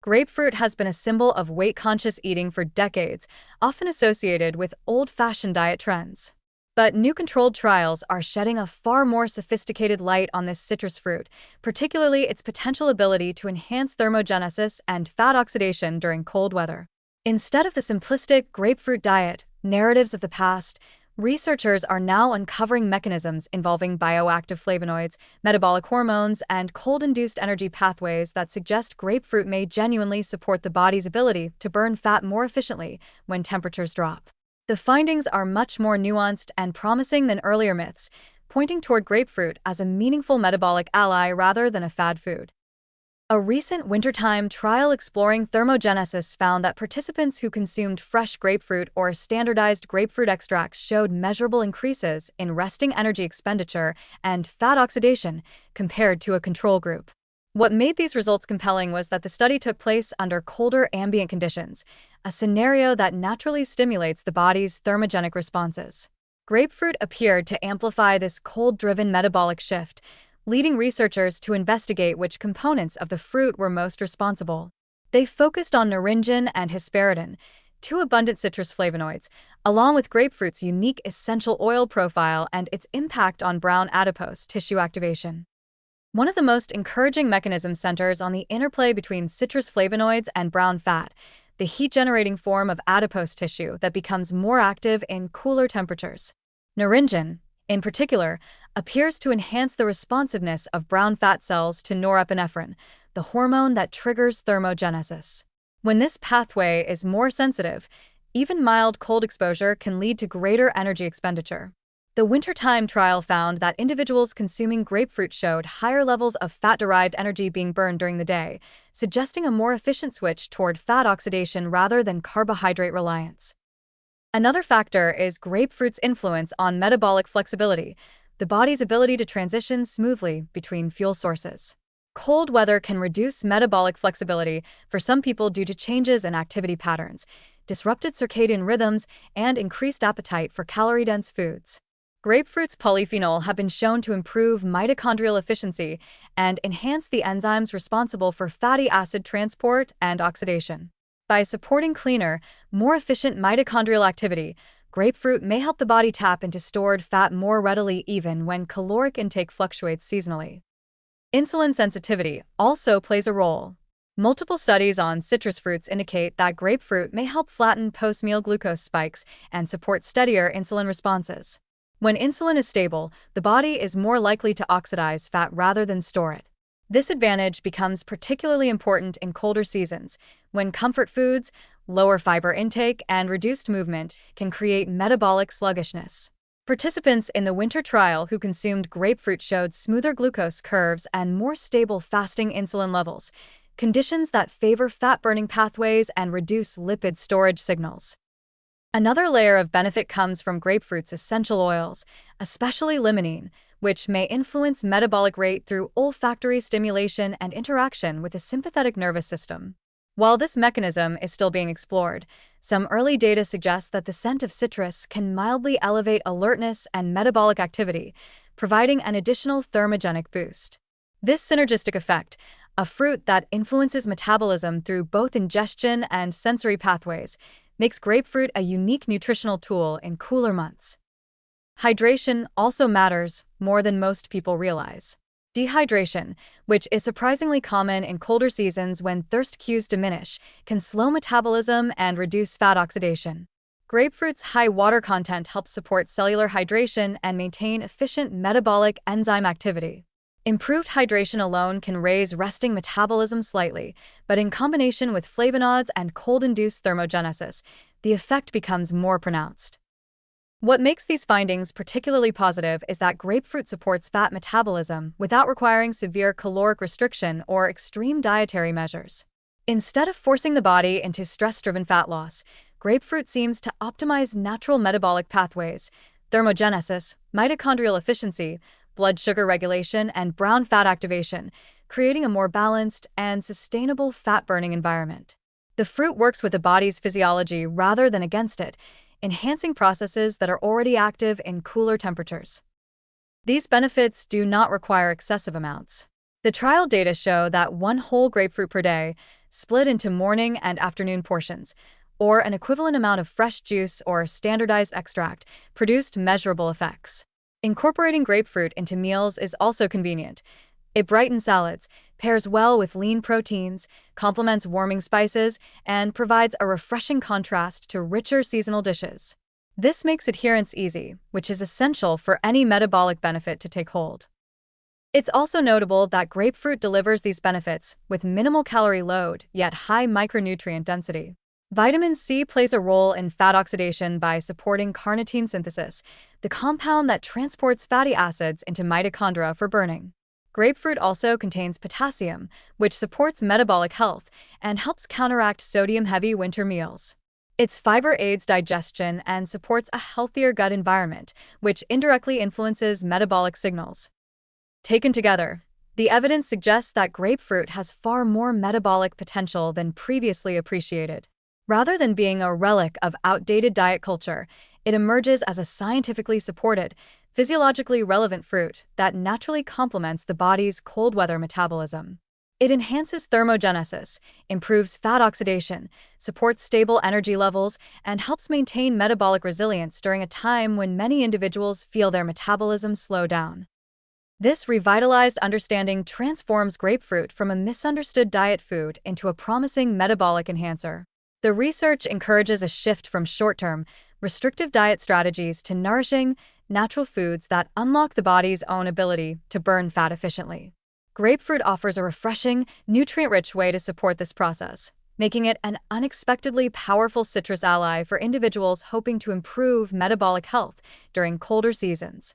Grapefruit has been a symbol of weight-conscious eating for decades, often associated with old-fashioned diet trends. But new controlled trials are shedding a far more sophisticated light on this citrus fruit, particularly its potential ability to enhance thermogenesis and fat oxidation during cold weather. Instead of the simplistic grapefruit diet narratives of the past, researchers are now uncovering mechanisms involving bioactive flavonoids, metabolic hormones, and cold-induced energy pathways that suggest grapefruit may genuinely support the body's ability to burn fat more efficiently when temperatures drop. The findings are much more nuanced and promising than earlier myths, pointing toward grapefruit as a meaningful metabolic ally rather than a fad food. A recent wintertime trial exploring thermogenesis found that participants who consumed fresh grapefruit or standardized grapefruit extracts showed measurable increases in resting energy expenditure and fat oxidation compared to a control group. What made these results compelling was that the study took place under colder ambient conditions, a scenario that naturally stimulates the body's thermogenic responses. Grapefruit appeared to amplify this cold-driven metabolic shift, leading researchers to investigate which components of the fruit were most responsible. They focused on naringin and hesperidin, two abundant citrus flavonoids, along with grapefruit's unique essential oil profile and its impact on brown adipose tissue activation. One of the most encouraging mechanisms centers on the interplay between citrus flavonoids and brown fat, the heat-generating form of adipose tissue that becomes more active in cooler temperatures. Naringin, in particular, appears to enhance the responsiveness of brown fat cells to norepinephrine, the hormone that triggers thermogenesis. When this pathway is more sensitive, even mild cold exposure can lead to greater energy expenditure. The wintertime trial found that individuals consuming grapefruit showed higher levels of fat-derived energy being burned during the day, suggesting a more efficient switch toward fat oxidation rather than carbohydrate reliance. Another factor is grapefruit's influence on metabolic flexibility, the body's ability to transition smoothly between fuel sources. Cold weather can reduce metabolic flexibility for some people due to changes in activity patterns, disrupted circadian rhythms, and increased appetite for calorie-dense foods. Grapefruit's polyphenol have been shown to improve mitochondrial efficiency and enhance the enzymes responsible for fatty acid transport and oxidation. By supporting cleaner, more efficient mitochondrial activity, grapefruit may help the body tap into stored fat more readily even when caloric intake fluctuates seasonally. Insulin sensitivity also plays a role. Multiple studies on citrus fruits indicate that grapefruit may help flatten post-meal glucose spikes and support steadier insulin responses. When insulin is stable, the body is more likely to oxidize fat rather than store it. This advantage becomes particularly important in colder seasons, when comfort foods, lower fiber intake, and reduced movement can create metabolic sluggishness. Participants in the winter trial who consumed grapefruit showed smoother glucose curves and more stable fasting insulin levels, conditions that favor fat-burning pathways and reduce lipid storage signals. Another layer of benefit comes from grapefruit's essential oils, especially limonene, which may influence metabolic rate through olfactory stimulation and interaction with the sympathetic nervous system. While this mechanism is still being explored, some early data suggests that the scent of citrus can mildly elevate alertness and metabolic activity, providing an additional thermogenic boost. This synergistic effect, a fruit that influences metabolism through both ingestion and sensory pathways, makes grapefruit a unique nutritional tool in cooler months. Hydration also matters more than most people realize. Dehydration, which is surprisingly common in colder seasons when thirst cues diminish, can slow metabolism and reduce fat oxidation. Grapefruit's high water content helps support cellular hydration and maintain efficient metabolic enzyme activity. Improved hydration alone can raise resting metabolism slightly, but in combination with flavonoids and cold-induced thermogenesis, the effect becomes more pronounced. What makes these findings particularly positive is that grapefruit supports fat metabolism without requiring severe caloric restriction or extreme dietary measures. Instead of forcing the body into stress-driven fat loss, grapefruit seems to optimize natural metabolic pathways, thermogenesis, mitochondrial efficiency, blood sugar regulation, and brown fat activation, creating a more balanced and sustainable fat-burning environment. The fruit works with the body's physiology rather than against it, enhancing processes that are already active in cooler temperatures. These benefits do not require excessive amounts. The trial data show that one whole grapefruit per day, split into morning and afternoon portions, or an equivalent amount of fresh juice or standardized extract, produced measurable effects. Incorporating grapefruit into meals is also convenient. It brightens salads, pairs well with lean proteins, complements warming spices, and provides a refreshing contrast to richer seasonal dishes. This makes adherence easy, which is essential for any metabolic benefit to take hold. It's also notable that grapefruit delivers these benefits with minimal calorie load, yet high micronutrient density. Vitamin C plays a role in fat oxidation by supporting carnitine synthesis, the compound that transports fatty acids into mitochondria for burning. Grapefruit also contains potassium, which supports metabolic health and helps counteract sodium-heavy winter meals. Its fiber aids digestion and supports a healthier gut environment, which indirectly influences metabolic signals. Taken together, the evidence suggests that grapefruit has far more metabolic potential than previously appreciated. Rather than being a relic of outdated diet culture, it emerges as a scientifically supported, physiologically relevant fruit that naturally complements the body's cold weather metabolism. It enhances thermogenesis, improves fat oxidation, supports stable energy levels, and helps maintain metabolic resilience during a time when many individuals feel their metabolism slow down. This revitalized understanding transforms grapefruit from a misunderstood diet food into a promising metabolic enhancer. The research encourages a shift from short-term, restrictive diet strategies to nourishing, natural foods that unlock the body's own ability to burn fat efficiently. Grapefruit offers a refreshing, nutrient-rich way to support this process, making it an unexpectedly powerful citrus ally for individuals hoping to improve metabolic health during colder seasons.